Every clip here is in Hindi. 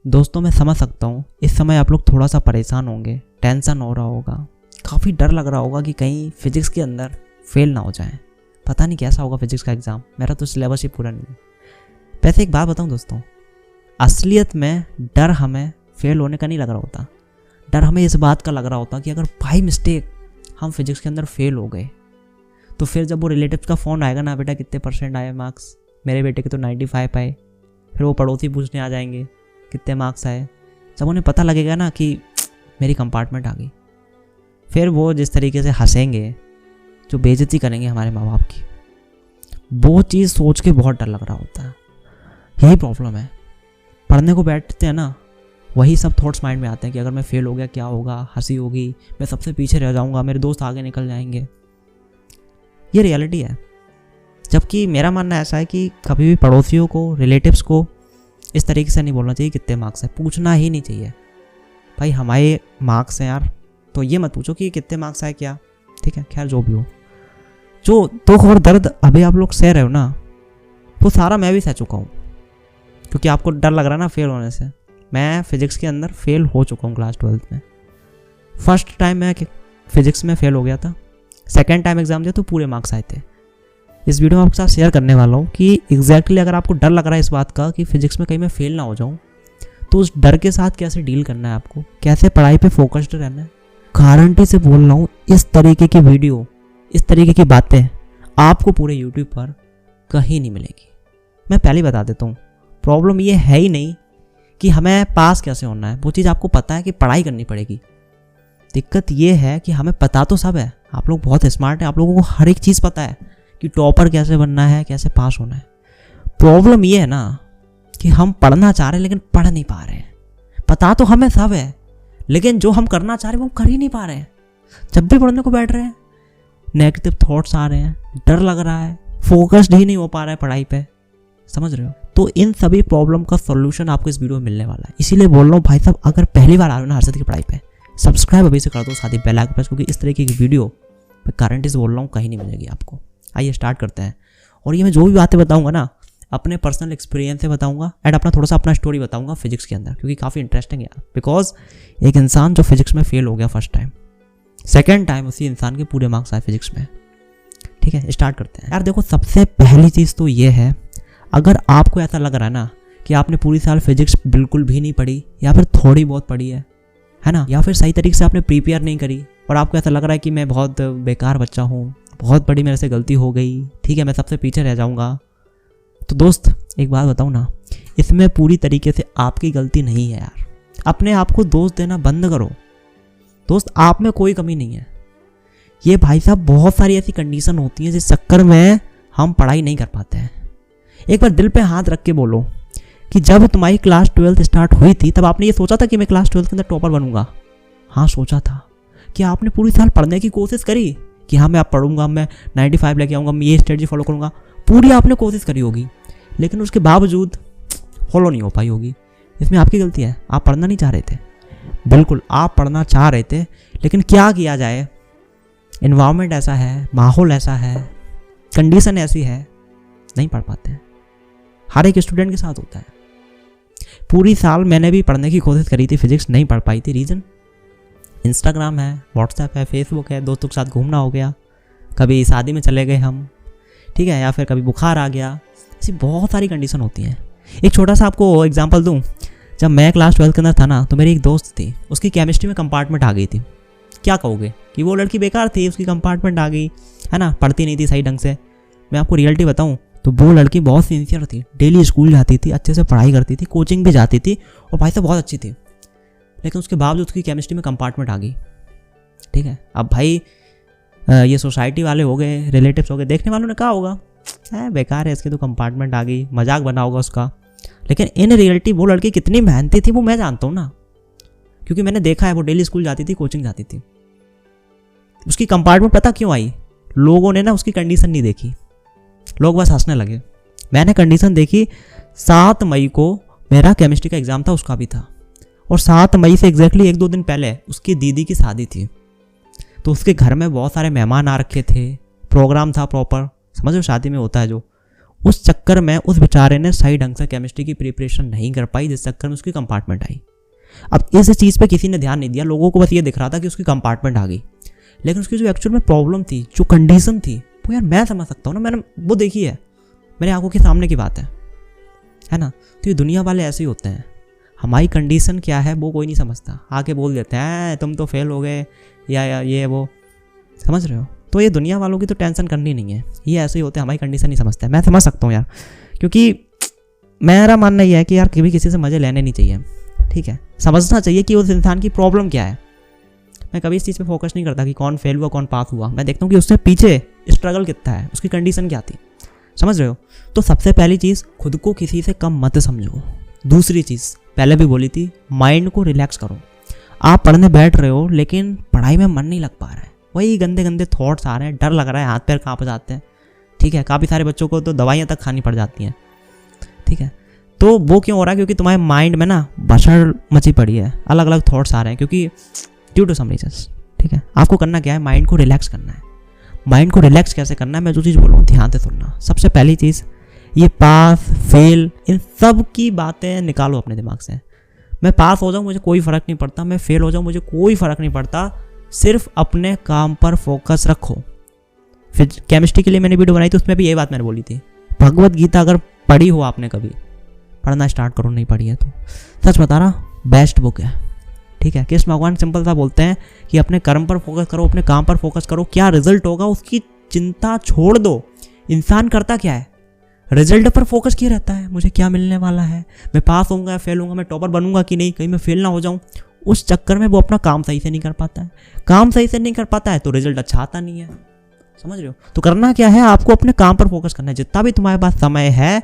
दोस्तों मैं समझ सकता हूँ इस समय आप लोग थोड़ा सा परेशान होंगे, टेंशन हो रहा होगा, काफ़ी डर लग रहा होगा कि कहीं फिजिक्स के अंदर फेल ना हो जाए। पता नहीं कैसा होगा फिजिक्स का एग्ज़ाम, मेरा तो सिलेबस ही पूरा नहीं है। वैसे एक बात बताऊँ दोस्तों, असलियत में डर हमें फेल होने का नहीं लग रहा होता, डर हमें इस बात का लग रहा होता कि अगर बाई मिस्टेक हम फिजिक्स के अंदर फेल हो गए तो फिर जब वो रिलेटिव्स का फ़ोन आएगा ना, बेटा कितने % आए मार्क्स, मेरे बेटे के तो 95 आए, फिर वो पड़ोसी पूछने आ जाएंगे कितने मार्क्स आए। जब उन्हें पता लगेगा ना कि मेरी कंपार्टमेंट आ गई, फिर वो जिस तरीके से हंसेंगे, जो बेइज्जती करेंगे हमारे माँ बाप की, वो चीज़ सोच के बहुत डर लग रहा होता है। यही प्रॉब्लम है, पढ़ने को बैठते हैं ना, वही सब थॉट्स माइंड में आते हैं कि अगर मैं फेल हो गया क्या होगा, हंसी होगी, मैं सबसे पीछे रह जाऊंगा, मेरे दोस्त आगे निकल जाएंगे। ये रियलिटी है। जबकि मेरा मानना ऐसा है कि कभी भी पड़ोसियों को, रिलेटिव्स को इस तरीके से नहीं बोलना चाहिए कितने मार्क्स है, पूछना ही नहीं चाहिए। भाई हमारे मार्क्स हैं यार, तो ये मत पूछो कि कितने मार्क्स आए क्या, ठीक है, खैर जो भी हो। जो दुख और दर्द अभी आप लोग सह रहे हो ना, वो सारा मैं भी सह चुका हूँ। क्योंकि आपको डर लग रहा है ना फेल होने से, मैं फिजिक्स के अंदर फेल हो चुका हूँ क्लास 12th में। फर्स्ट टाइम मैं फिजिक्स में फेल हो गया था, सेकेंड टाइम एग्जाम दिया तो पूरे मार्क्स आए थे। इस वीडियो में आपके साथ शेयर करने वाला हूँ कि एग्जैक्टली अगर आपको डर लग रहा है इस बात का कि फिजिक्स में कहीं मैं फेल ना हो जाऊँ, तो उस डर के साथ कैसे डील करना है, आपको कैसे पढ़ाई पे फोकस्ड रहना है। गारंटी से बोल रहा हूँ, इस तरीके की वीडियो, इस तरीके की बातें आपको पूरे यूट्यूब पर कहीं नहीं मिलेगी। मैं पहले ही बता देता हूँ, प्रॉब्लम ये है ही नहीं कि हमें पास कैसे होना है, वो चीज़ आपको पता है कि पढ़ाई करनी पड़ेगी। दिक्कत ये है कि हमें पता तो सब है, आप लोग बहुत स्मार्ट हैं, आप लोगों को हर एक चीज़ पता है कि टॉपर कैसे बनना है, कैसे पास होना है। प्रॉब्लम ये है ना कि हम पढ़ना चाह रहे हैं लेकिन पढ़ नहीं पा रहे हैं। पता तो हमें सब है, लेकिन जो हम करना चाह रहे हैं वो कर ही नहीं पा रहे हैं। जब भी पढ़ने को बैठ रहे हैं, नेगेटिव थॉट्स आ रहे हैं, डर लग रहा है, फोकस्ड ही नहीं हो पा रहा है पढ़ाई पे। समझ रहे हो? तो इन सभी प्रॉब्लम का सॉल्यूशन आपको इस वीडियो में मिलने वाला है। इसीलिए बोल रहा हूँ भाई साहब, अगर पहली बार आ रहे हो ना हर्षद की पढ़ाई पे, सब्सक्राइब अभी से कर दो, साथ ही बेल आइकन प्रेस, क्योंकि इस तरीके की वीडियो मैं गारंटी से बोल रहा हूँ कहीं नहीं मिलेगी आपको। आइए स्टार्ट करते हैं। और ये मैं जो भी बातें बताऊंगा ना, अपने पर्सनल एक्सपीरियंस से बताऊंगा एंड अपना थोड़ा सा अपना स्टोरी बताऊंगा फिजिक्स के अंदर, क्योंकि काफ़ी इंटरेस्टिंग है यार। बिकॉज एक इंसान जो फिजिक्स में फेल हो गया फर्स्ट टाइम, सेकेंड टाइम उसी इंसान के पूरे मार्क्स आए फिजिक्स में। ठीक है, स्टार्ट करते हैं यार। देखो, सबसे पहली चीज़ तो ये है, अगर आपको ऐसा लग रहा है ना कि आपने पूरी साल फिजिक्स बिल्कुल भी नहीं पढ़ी, या फिर थोड़ी बहुत पढ़ी है ना, या फिर सही तरीके से आपने प्रिपेयर नहीं करी, और आपको ऐसा लग रहा है कि मैं बहुत बेकार बच्चा हूँ, बहुत बड़ी मेरे से गलती हो गई, ठीक है, मैं सबसे पीछे रह जाऊँगा, तो दोस्त एक बात बताऊँ ना, इसमें पूरी तरीके से आपकी गलती नहीं है यार। अपने आप को दोष देना बंद करो दोस्त, आप में कोई कमी नहीं है। ये भाई साहब बहुत सारी ऐसी कंडीशन होती हैं जिस चक्कर में हम पढ़ाई नहीं कर पाते हैं। एक बार दिल पे हाथ रख के बोलो कि जब तुम्हारी क्लास 12th स्टार्ट हुई थी, तब आपने ये सोचा था कि मैं क्लास 12th के अंदर टॉपर बनूंगा? हाँ सोचा था। कि आपने पूरी साल पढ़ने की कोशिश करी कि हाँ मैं अब पढ़ूंगा, मैं 95 लेके आऊँगा, मैं ये स्ट्रेटजी फॉलो करूँगा, पूरी आपने कोशिश करी होगी, लेकिन उसके बावजूद फॉलो नहीं हो पाई होगी। इसमें आपकी गलती है, आप पढ़ना नहीं चाह रहे थे। बिल्कुल आप पढ़ना चाह रहे थे, लेकिन क्या किया जाए, इन्वायरमेंट ऐसा है, माहौल ऐसा है, कंडीशन ऐसी है, नहीं पढ़ पाते हैं। हर एक स्टूडेंट के साथ होता है। पूरी साल मैंने भी पढ़ने की कोशिश करी थी, फिजिक्स नहीं पढ़ पाई थी। रीज़न इंस्टाग्राम है, व्हाट्सएप है, फेसबुक है, दोस्तों के साथ घूमना हो गया, कभी शादी में चले गए हम, ठीक है, या फिर कभी बुखार आ गया, ऐसी बहुत सारी कंडीशन होती हैं। एक छोटा सा आपको एग्जांपल दूं, जब मैं क्लास 12th के अंदर था ना, तो मेरी एक दोस्त थी, उसकी केमिस्ट्री में कंपार्टमेंट आ गई थी। क्या कहोगे कि वो लड़की बेकार थी, उसकी कंपार्टमेंट आ गई, है ना, पढ़ती नहीं थी सही ढंग से। मैं आपको रियलिटी बताऊँ तो वो लड़की बहुत सिंसियर थी, डेली स्कूल जाती थी, अच्छे से पढ़ाई करती थी, कोचिंग भी जाती थी, और भाई साहब बहुत अच्छी थी, लेकिन उसके बावजूद उसकी केमिस्ट्री में कंपार्टमेंट आ गई। ठीक है, अब भाई ये सोसाइटी वाले हो गए, रिलेटिव्स हो गए, देखने वालों ने कहा होगा बेकार है इसकी तो कंपार्टमेंट आ गई, मजाक बना होगा उसका। लेकिन इन रियलिटी वो लड़की कितनी मेहनती थी वो मैं जानता हूँ ना, क्योंकि मैंने देखा है, वो डेली स्कूल जाती थी, कोचिंग जाती थी। उसकी कंपार्टमेंट पता क्यों आई? लोगों ने ना उसकी कंडीशन नहीं देखी, लोग बस हंसने लगे। मैंने कंडीशन देखी, 7 मई को मेरा केमिस्ट्री का एग्ज़ाम था, उसका भी था, और 7 मई से एग्जैक्टली 1-2 दिन पहले उसकी दीदी की शादी थी, तो उसके घर में बहुत सारे मेहमान आ रखे थे, प्रोग्राम था प्रॉपर, समझ लो शादी में होता है जो, उस चक्कर में उस बेचारे ने सही ढंग से केमिस्ट्री की प्रिपरेशन नहीं कर पाई, जिस चक्कर में उसकी कंपार्टमेंट आई। अब इस चीज़ पे किसी ने ध्यान नहीं दिया, लोगों को बस ये दिख रहा था कि उसकी कंपार्टमेंट आ गई, लेकिन उसकी जो एक्चुअल में प्रॉब्लम थी, जो कंडीशन थी, वो यार मैं समझ सकता हूँ ना, मैंने वो देखी है, मेरे आंखों के सामने की बात है ना। तो ये दुनिया वाले ऐसे ही होते हैं, हमारी कंडीशन क्या है वो कोई नहीं समझता, आके बोल देते हैं तुम तो फेल हो गए या ये वो, समझ रहे हो। तो ये दुनिया वालों की तो टेंशन करनी नहीं है, ये ऐसे ही होते हैं, हमारी कंडीशन नहीं समझते। मैं समझ सकता हूँ यार, क्योंकि मेरा मानना ये है कि यार कभी किसी से मज़े लेने नहीं चाहिए, ठीक है। समझना चाहिए कि उस इंसान की प्रॉब्लम क्या है। मैं कभी इस चीज़ पे फोकस नहीं करता कि कौन फेल हुआ कौन पास हुआ, मैं देखता हूँ कि उससे पीछे स्ट्रगल कितना है, उसकी कंडीशन क्या थी, समझ रहे हो। तो सबसे पहली चीज़, खुद को किसी से कम मत समझो। दूसरी चीज़ पहले भी बोली थी, माइंड को रिलैक्स करो। आप पढ़ने बैठ रहे हो लेकिन पढ़ाई में मन नहीं लग पा रहा है, वही गंदे गंदे थॉट्स आ रहे हैं, डर लग रहा है, हाथ पैर कांप जाते हैं, ठीक है। काफ़ी सारे बच्चों को तो दवाइयाँ तक खानी पड़ जाती हैं, ठीक है। तो वो क्यों हो रहा है, क्योंकि तुम्हारे माइंड में ना बशर मची पड़ी है, अलग अलग थॉट्स आ रहे हैं, क्योंकि ड्यू टू सम रीजंस, ठीक है। आपको करना क्या है, माइंड को रिलैक्स करना है। माइंड को रिलैक्स कैसे करना है, मैं जो चीज़ बोल रहा हूँ ध्यान से सुनना। सबसे पहली चीज़, ये पास फेल इन सब की बातें निकालो अपने दिमाग से। मैं पास हो जाऊँ मुझे कोई फ़र्क नहीं पड़ता, मैं फेल हो जाऊँ मुझे कोई फ़र्क नहीं पड़ता, सिर्फ अपने काम पर फोकस रखो। फिर केमिस्ट्री के लिए मैंने वीडियो बनाई थी, उसमें भी ये बात मैंने बोली थी। भगवत गीता अगर पढ़ी हो आपने, कभी पढ़ना स्टार्ट करो, नहीं पढ़ी है तो सच बता रहा, बेस्ट बुक है, ठीक है। कृष्ण भगवान सिंपल सा बोलते हैं कि अपने कर्म पर फोकस करो, अपने काम पर फोकस करो, क्या रिजल्ट होगा उसकी चिंता छोड़ दो। इंसान करता क्या है, रिजल्ट पर फोकस किया रहता है, मुझे क्या मिलने वाला है, मैं पास होऊंगा या फेल होऊंगा, मैं टॉपर बनूंगा कि नहीं, कहीं मैं फेल ना हो जाऊं। उस चक्कर में वो अपना काम सही से नहीं कर पाता है, काम सही से नहीं कर पाता है तो रिजल्ट अच्छा आता नहीं है, समझ रहे हो। तो करना क्या है, आपको अपने काम पर फोकस करना है। जितना भी तुम्हारे पास समय है,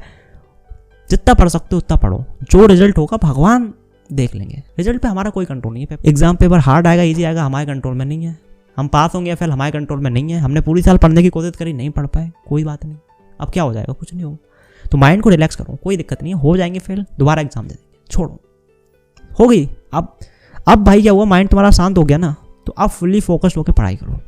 जितना पढ़ सकते हो उतना पढ़ो, जो रिजल्ट होगा भगवान देख लेंगे। रिजल्ट पे हमारा कोई कंट्रोल नहीं है। एग्जाम पेपर हार्ड आएगा इजी आएगा हमारे कंट्रोल में नहीं है, हम पास होंगे या फेल हमारे कंट्रोल में नहीं है। हमने पूरी साल पढ़ने की कोशिश करी, नहीं पढ़ पाए, कोई बात नहीं, अब क्या हो जाएगा, कुछ नहीं होगा। तो माइंड को रिलैक्स करो, कोई दिक्कत नहीं है, हो जाएंगे फेल, दोबारा एग्जाम दे देंगे, छोड़ो, हो गई। अब भाई क्या हुआ, माइंड तुम्हारा शांत हो गया ना, तो अब फुल्ली फोकस्ड होकर पढ़ाई करो,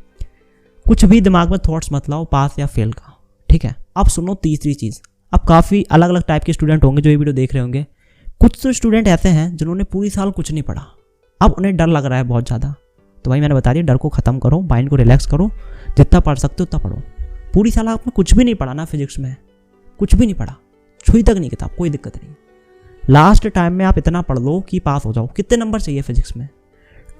कुछ भी दिमाग में थॉट्स मत लाओ पास या फेल का, ठीक है। अब सुनो तीसरी चीज़, अब काफ़ी अलग अलग टाइप के स्टूडेंट होंगे जो ये वीडियो देख रहे होंगे। कुछ तो स्टूडेंट ऐसे हैं जिन्होंने पूरी साल कुछ नहीं पढ़ा, अब उन्हें डर लग रहा है बहुत ज़्यादा। तो भाई मैंने बता दिया, डर को ख़त्म करो, माइंड को रिलैक्स करो, जितना पढ़ सकते हो उतना पढ़ो। पूरी साल आपने कुछ भी नहीं पढ़ा ना, फिजिक्स में कुछ भी नहीं पढ़ा, छुई तक नहीं किताब, कोई दिक्कत नहीं। लास्ट टाइम में आप इतना पढ़ लो कि पास हो जाओ। कितने नंबर चाहिए फिजिक्स में,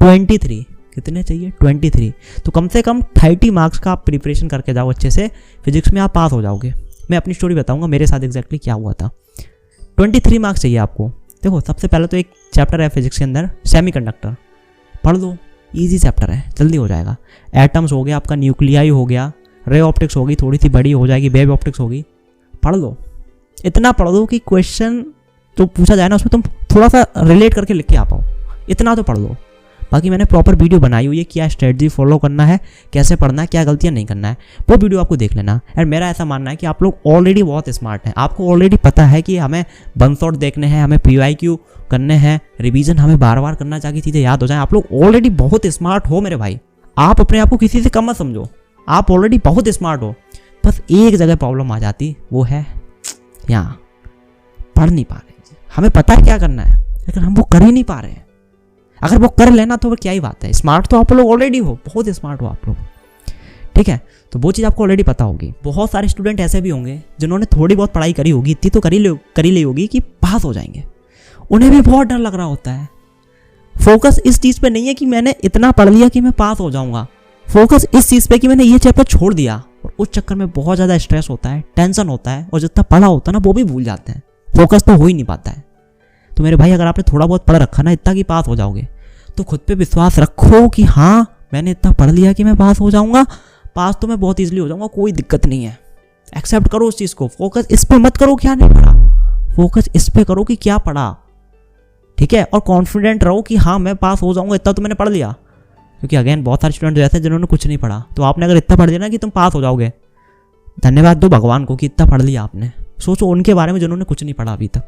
23, कितने चाहिए 23। तो कम से कम 30 मार्क्स का आप प्रिपरेशन करके जाओ अच्छे से, फिजिक्स में आप पास हो जाओगे। मैं अपनी स्टोरी बताऊंगा मेरे साथ एग्जैक्टली क्या हुआ था। 23 मार्क्स चाहिए आपको। देखो सबसे पहले तो एक चैप्टर है फिजिक्स के अंदर, सेमीकंडक्टर, पढ़ लो, ईजी चैप्टर है, जल्दी हो जाएगा। एटम्स हो गया आपका, न्यूक्लियाई हो गया, रे ऑप्टिक्स होगी, थोड़ी सी बड़ी हो जाएगी, वेव ऑप्टिक्स होगी, पढ़ लो। इतना पढ़ दो कि क्वेश्चन जो पूछा जाए ना उसमें तुम थोड़ा सा रिलेट करके लिख के आ पाओ, इतना तो पढ़ लो। बाकी मैंने प्रॉपर वीडियो बनाई हुई है, क्या स्ट्रेटजी फॉलो करना है, कैसे पढ़ना है, क्या गलतियां नहीं करना है, वो वीडियो आपको देख लेना। और मेरा ऐसा मानना है कि आप लोग ऑलरेडी बहुत स्मार्ट हैं, आपको ऑलरेडी पता है कि हमें वन शॉट देखने हैं, हमें PYQ करने हैं, रिवीजन हमें बार बार करना चाहिए, चीज़ें याद हो जाएं। आप लोग ऑलरेडी बहुत स्मार्ट हो मेरे भाई, आप अपने आप को किसी से कम मत समझो, आप ऑलरेडी बहुत स्मार्ट हो। बस एक जगह प्रॉब्लम आ जाती, वो है यहाँ पढ़ नहीं पा रहे। हमें पता है क्या करना है लेकिन हम वो कर ही नहीं पा रहे हैं। अगर वो कर लेना तो क्या ही बात है, स्मार्ट तो आप लोग ऑलरेडी हो, बहुत स्मार्ट हो आप लोग, ठीक है। तो वो चीज़ आपको ऑलरेडी पता होगी। बहुत सारे स्टूडेंट ऐसे भी होंगे जिन्होंने थोड़ी बहुत पढ़ाई करी होगी, इतनी तो करी ली होगी कि पास हो जाएंगे, उन्हें भी बहुत डर लग रहा होता है। फोकस इस चीज़ पे नहीं है कि मैंने इतना पढ़ लिया कि मैं पास हो जाऊंगा, फोकस इस चीज़ पे कि मैंने ये चैप्टर छोड़ दिया, और उस चक्कर में बहुत ज़्यादा स्ट्रेस होता है, टेंशन होता है, और जितना पढ़ा होता है ना वो भी भूल जाते हैं, फोकस तो हो ही नहीं पाता है। तो मेरे भाई अगर आपने थोड़ा बहुत पढ़ रखा ना, इतना कि पास हो जाओगे, तो खुद पे विश्वास रखो कि हाँ मैंने इतना पढ़ लिया कि मैं पास हो जाऊंगा, पास तो मैं बहुत ईजिली हो जाऊंगा, कोई दिक्कत नहीं है। एक्सेप्ट करो उस चीज़ को, फोकस इस पे मत करो क्या नहीं पढ़ा, फोकस इस पे करो कि क्या पढ़ा, ठीक है। और कॉन्फिडेंट रहो कि हाँ मैं पास हो जाऊंगा, इतना तो मैंने पढ़ लिया। क्योंकि अगेन बहुत सारे स्टूडेंट ऐसे हैं जिन्होंने कुछ नहीं पढ़ा, तो आपने अगर इतना पढ़ दिया ना कि तुम पास हो जाओगे, धन्यवाद दो भगवान को कि इतना पढ़ लिया आपने। सोचो उनके बारे में जिन्होंने कुछ नहीं पढ़ा अभी तक,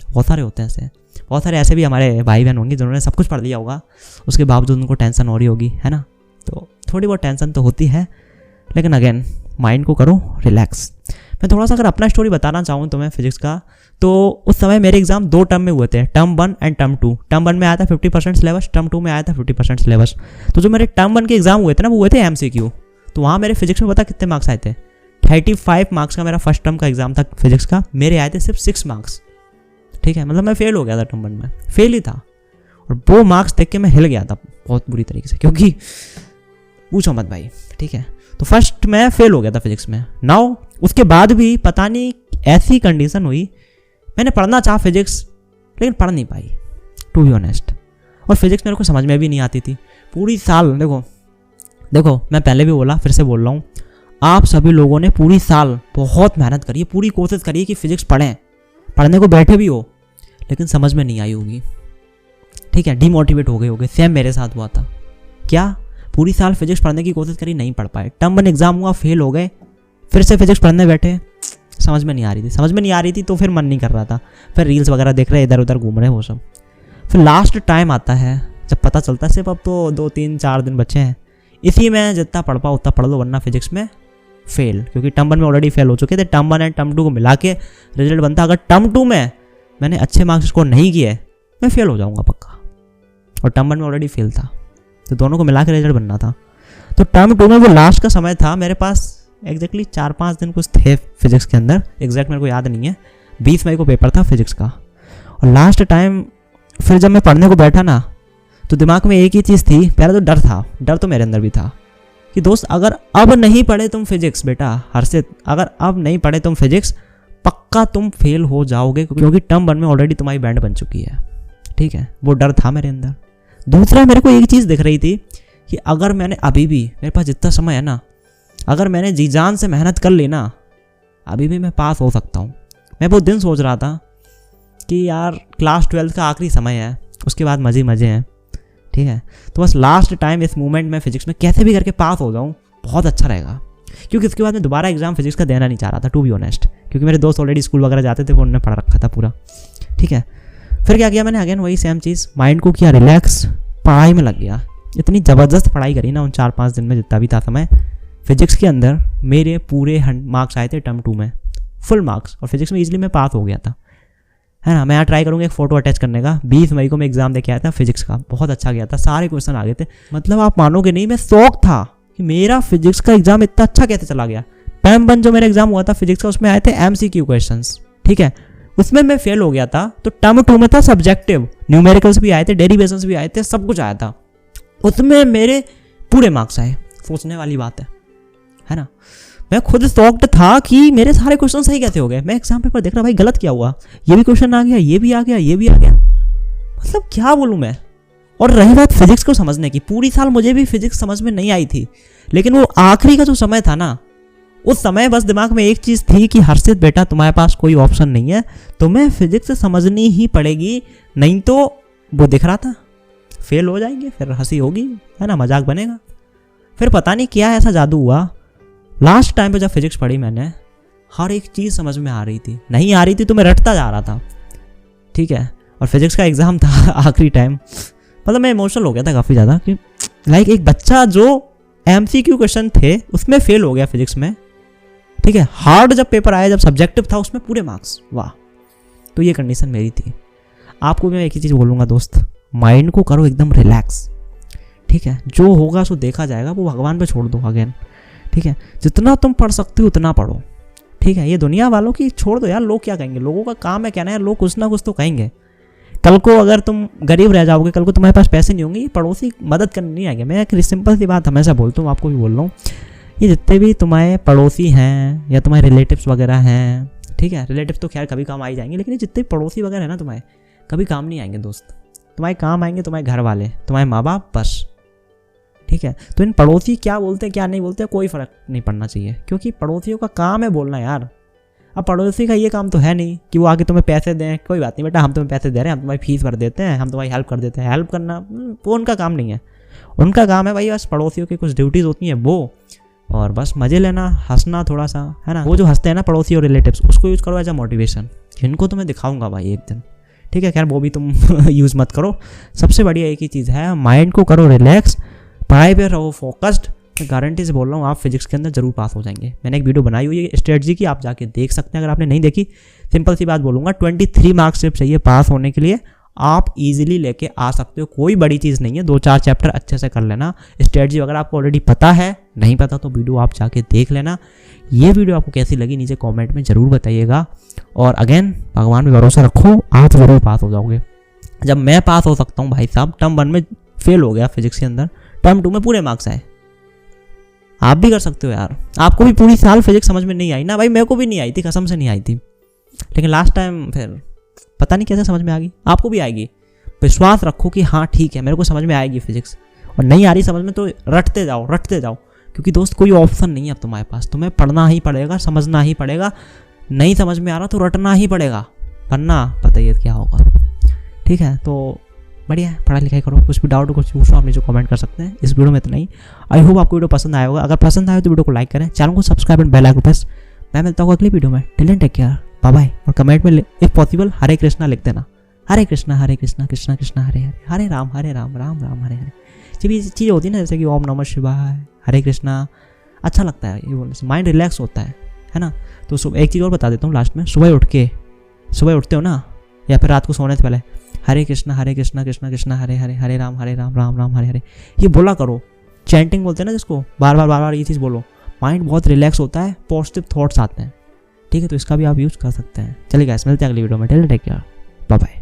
बहुत सारे होते हैं ऐसे, बहुत सारे ऐसे भी हमारे भाई बहन होंगे जिन्होंने सब कुछ पढ़ लिया होगा, उसके बावजूद उनको टेंशन हो रही होगी, है ना। तो थोड़ी बहुत टेंशन तो होती है, लेकिन अगेन माइंड को करो रिलैक्स। मैं थोड़ा सा अगर अपना स्टोरी बताना चाहूँ तुम्हें फिजिक्स का, तो उस समय मेरे एग्जाम 2 टर्म में हुए थे, टर्म 1 एंड टर्म 2। टर्म 1 में आया था 50% सिलेबस, टर्म 2 में आया था 50% सिलेबस। तो जो मेरे टर्म 1 के एग्जाम हुए थे ना, वो हुए थे MCQ। तो वहाँ मेरे फिजिक्स में पता कितने मार्क्स आए थे? 35 मार्क्स का मेरा फर्स्ट टर्म का एग्जाम था फिजिक्स का, मेरे आए थे सिर्फ 6 मार्क्स। ठीक है, मतलब मैं फेल हो गया था टर्म 1 में, फेल ही था। और वो मार्क्स देख के मैं हिल गया था बहुत बुरी तरीके से, क्योंकि पूछो मत भाई। ठीक है, तो फर्स्ट मैं फेल हो गया था फिजिक्स में। नाउ उसके बाद भी पता नहीं ऐसी कंडीशन हुई, मैंने पढ़ना चाहा फिजिक्स लेकिन पढ़ नहीं पाई, टू बी ऑनेस्ट। और फिजिक्स मेरे को समझ में भी नहीं आती थी पूरी साल। देखो मैं पहले भी बोला, फिर से बोल रहा हूँ, आप सभी लोगों ने पूरी साल बहुत मेहनत करी है, पूरी कोशिश करी है कि फिजिक्स पढ़ें, पढ़ने को बैठे भी हो, लेकिन समझ में नहीं आई होगी। ठीक है, डिमोटिवेट हो गए होगे। सेम मेरे साथ हुआ था। क्या पूरी साल फिजिक्स पढ़ने की कोशिश करी, नहीं पढ़ पाए, टर्म 1 एग्जाम हुआ, फेल हो गए, फिर से फिजिक्स पढ़ने बैठे, समझ में नहीं आ रही थी, तो फिर मन नहीं कर रहा था, फिर रील्स वगैरह देख रहे, इधर उधर घूम रहे वो सब। फिर लास्ट टाइम आता है जब पता चलता है सिर्फ अब तो 2-3-4 दिन बचे हैं, इसी में जितना पढ़ पाओ उतना पढ़ लो, वरना फिजिक्स में फेल। क्योंकि टर्म 1 में ऑलरेडी फेल हो चुके थे, टर्म 1 एंड टर्म 2 को मिला के रिजल्ट बनता। अगर टर्म 2 में मैंने अच्छे मार्क्स स्कोर नहीं किए, मैं फेल हो जाऊंगा पक्का, और टर्म 1 में ऑलरेडी फेल था, तो दोनों को मिला के रिजल्ट बनना था। तो टर्म 2 में वो लास्ट का समय था, मेरे पास एग्जैक्टली 4-5 दिन कुछ थे फिजिक्स के अंदर, एग्जैक्ट मेरे को याद नहीं है, 20 मई को पेपर था फिजिक्स का। और लास्ट टाइम फिर जब मैं पढ़ने को बैठा ना, तो दिमाग में एक ही चीज़ थी, पहले तो डर था, डर तो मेरे अंदर भी था कि दोस्त अगर अब नहीं पढ़े तुम फिजिक्स, बेटा हर्षित, अगर अब नहीं पढ़े तुम फिजिक्स, पक्का तुम फेल हो जाओगे, क्योंकि टर्म 1 में ऑलरेडी तुम्हारी बैंड बन चुकी है। ठीक है, वो डर था मेरे अंदर। दूसरा मेरे को एक चीज़ दिख रही थी कि अगर मैंने अभी भी, मेरे पास जितना समय है ना, अगर मैंने जी जान से मेहनत कर ली ना, अभी भी मैं पास हो सकता हूँ। मैं वो दिन सोच रहा था कि यार क्लास 12 का आखिरी समय है, उसके बाद मज़े मज़े हैं। ठीक है, तो बस लास्ट टाइम इस मोमेंट में फिजिक्स में कैसे भी करके पास हो जाऊँ, बहुत अच्छा रहेगा। क्योंकि उसके बाद मैं दोबारा एग्जाम फिजिक्स का देना नहीं चाह रहा था, टू बी ऑनेस्ट, क्योंकि मेरे दोस्त ऑलरेडी स्कूल वगैरह जाते थे, वो उन्होंने पढ़ रखा था पूरा। ठीक है, फिर क्या किया मैंने, अगेन वही सेम चीज़, माइंड को किया रिलैक्स, पढ़ाई में लग गया। इतनी ज़बरदस्त पढ़ाई करी ना उन 4-5 दिन में, जितना भी था समय। फिजिक्स के अंदर मेरे पूरे मार्क्स आए थे टर्म 2 में, फुल मार्क्स, और फिजिक्स में ईजिली मैं पास हो गया था, है ना। मैं यहाँ ट्राई करूँगा एक फ़ोटो अटैच करने का। 20 मई को मैं एग्ज़ाम देके आया था फिजिक्स का, बहुत अच्छा गया था, सारे क्वेश्चन आ गए थे। मतलब आप मानोगे नहीं, मैं शौक था कि मेरा फिजिक्स का एग्जाम इतना अच्छा कैसे चला गया। टर्म 1 जो मेरा एग्जाम हुआ था फिजिक्स का, उसमें आए थे MCQ क्वेश्चंस। ठीक है, उसमें मैं फेल हो गया था। तो टर्म 2 में था सब्जेक्टिव, न्यूमेरिकल्स भी आए थे, डेरिवेशंस भी आए थे, सब कुछ आया था, उसमें मेरे पूरे मार्क्स आए। सोचने वाली बात है ना। मैं खुद शॉक्ड था कि मेरे सारे क्वेश्चन सही कैसे हो गए। मैं एग्जाम पेपर देख रहा, भाई गलत क्या हुआ, ये भी क्वेश्चन आ गया, ये भी आ गया, ये भी आ गया, मतलब क्या बोलूँ मैं। और रही बात फिजिक्स को समझने की, पूरी साल मुझे भी फिजिक्स समझ में नहीं आई थी, लेकिन वो आखिरी का जो समय था ना, उस समय बस दिमाग में एक चीज़ थी कि हर्षित बेटा तुम्हारे पास कोई ऑप्शन नहीं है, तुम्हें फिजिक्स समझनी ही पड़ेगी, नहीं तो वो दिख रहा था फेल हो जाएंगे, फिर हंसी होगी, है ना, मजाक बनेगा। फिर पता नहीं क्या ऐसा जादू हुआ, लास्ट टाइम पे जब फिजिक्स पढ़ी मैंने, हर एक चीज़ समझ में आ रही थी, नहीं आ रही थी तो मैं रटता जा रहा था। ठीक है, और फिजिक्स का एग्ज़ाम था आखिरी टाइम, मतलब मैं इमोशनल हो गया था काफ़ी ज़्यादा कि लाइक एक बच्चा जो MCQ क्वेश्चन थे उसमें फेल हो गया फिजिक्स में। ठीक है, हार्ड जब पेपर आया, जब सब्जेक्टिव था, उसमें पूरे मार्क्स, वाह। तो ये कंडीशन मेरी थी। आपको मैं एक ही चीज़ बोलूँगा दोस्त, माइंड को करो एकदम रिलैक्स। ठीक है, जो होगा सो देखा जाएगा, वो भगवान पे छोड़ दो अगेन। ठीक है, जितना तुम पढ़ सकते हो उतना पढ़ो। ठीक है, ये दुनिया वालों की छोड़ दो यार, लोग क्या कहेंगे, लोगों का काम है कहना है, लोग कुछ ना कुछ तो कहेंगे। कल को अगर तुम गरीब रह जाओगे, कल को तुम्हारे पास पैसे नहीं होंगे, पड़ोसी मदद करने नहीं आएंगे। मैं एक सिंपल सी बात हमेशा बोलता हूँ, आपको भी बोल रहा हूँ, ये जितने भी तुम्हारे पड़ोसी हैं या तुम्हारे रिलेटिव्स वगैरह हैं, ठीक है, रिलेटिव्स तो खैर कभी काम आ ही जाएंगे, लेकिन ये जितने पड़ोसी वगैरह हैं ना तुम्हारे, कभी काम नहीं आएंगे दोस्त। तुम्हारे काम आएंगे तुम्हारे घर वाले, तुम्हारे माँ बाप, बस। ठीक है, तो इन पड़ोसी क्या बोलते हैं क्या नहीं बोलते कोई फ़र्क नहीं पड़ना चाहिए, क्योंकि पड़ोसियों का काम है बोलना यार। अब पड़ोसी का ये काम तो है नहीं कि वो आके तुम्हें पैसे दें, कोई बात नहीं बेटा हम तुम्हें पैसे दे रहे हैं, हम तुम्हारी फीस भर देते हैं, हम तुम्हारी हेल्प कर देते हैं। हेल्प करना वो उनका काम नहीं है, उनका काम है भाई बस पड़ोसियों की कुछ ड्यूटीज़ होती हैं वो, और बस मज़े लेना, हंसना थोड़ा सा, है ना। वो जो हंसते हैं ना पड़ोसी और रिलेटिव्स, उसको यूज़ करो एज अ मोटिवेशन। इनको तो मैं दिखाऊंगा भाई एक दिन, ठीक है, खैर वो भी तुम यूज़ मत करो। सबसे बढ़िया एक ही चीज़ है, माइंड को करो रिलैक्स, पढ़ाई पे रहो फोकस्ड, मैं गारंटी से बोल रहा हूँ आप फिजिक्स के अंदर जरूर पास हो जाएंगे। मैंने एक वीडियो बनाई हुई है स्ट्रेटजी की, आप जाके देख सकते हैं अगर आपने नहीं देखी। सिंपल सी बात बोलूँगा, 23 मार्क्स सिर्फ चाहिए पास होने के लिए, आप इजीली लेके आ सकते हो, कोई बड़ी चीज़ नहीं है। 2-4 चैप्टर अच्छे से कर लेना। स्ट्रेटजी अगर आपको ऑलरेडी पता है, नहीं पता तो वीडियो आप जाके देख लेना। ये वीडियो आपको कैसी लगी नीचे कमेंट में ज़रूर बताइएगा। और अगेन भगवान पे भरोसा रखो, आप ज़रूर पास हो जाओगे। जब मैं पास हो सकता हूँ भाई साहब, टर्म 1 में फेल हो गया फिजिक्स के अंदर, टर्म 2 में पूरे मार्क्स आए। आप भी कर सकते हो यार। आपको भी पूरी साल फिजिक्स समझ में नहीं आई ना भाई, मेरे को भी नहीं आई थी, कसम से नहीं आई थी, लेकिन लास्ट टाइम फिर पता नहीं कैसे समझ में आ गई। आपको भी आएगी, विश्वास रखो कि हाँ ठीक है मेरे को समझ में आएगी फिजिक्स। और नहीं आ रही समझ में तो रटते जाओ, क्योंकि दोस्त कोई ऑप्शन नहीं है अब तुम्हारे पास, तुम्हें पढ़ना ही पड़ेगा, समझना ही पड़ेगा। नहीं समझ में आ रहा तो रटना ही पड़ेगा, वरना पता ही है क्या होगा। ठीक है, तो बढ़िया है, पढ़ाई लिखाई करो। कुछ भी डाउट कुछ पूछो आप नीचे कमेंट कर सकते हैं। इस वीडियो में इतना ही। आई होप आपको वीडियो पसंद आया होगा। अगर पसंद आए तो वीडियो को लाइक करें, चैनल को subscribe and bell icon press. मैं मिलता हूँ अगली वीडियो में। Till then take care, bye bye. और कमेंट में इफ पॉसिबल हरे कृष्णा लिख देना। हरे कृष्णा कृष्णा कृष्णा हरे हरे, हरे राम राम राम हरे हरे। जब ये चीज़ होती है ना, जैसे कि ओम नमः शिवाय, हरे कृष्णा, अच्छा लगता है ये बोलने से, माइंड रिलैक्स होता है ना। तो सुबह एक चीज़ और बता देता हूँ लास्ट में, सुबह उठते हो ना, या फिर रात को सोने से पहले हरे कृष्णा कृष्णा कृष्णा हरे हरे, हरे राम राम राम हरे हरे, ये बोला करो। चैंटिंग बोलते हैं ना जिसको, बार बार ये चीज़ बोलो, माइंड बहुत रिलैक्स होता है, पॉजिटिव थॉट्स आते हैं। ठीक है, तो इसका भी आप यूज़ कर सकते हैं। चलिए गाइस, मिलते हैं अगली वीडियो में। Till then take care, bye bye.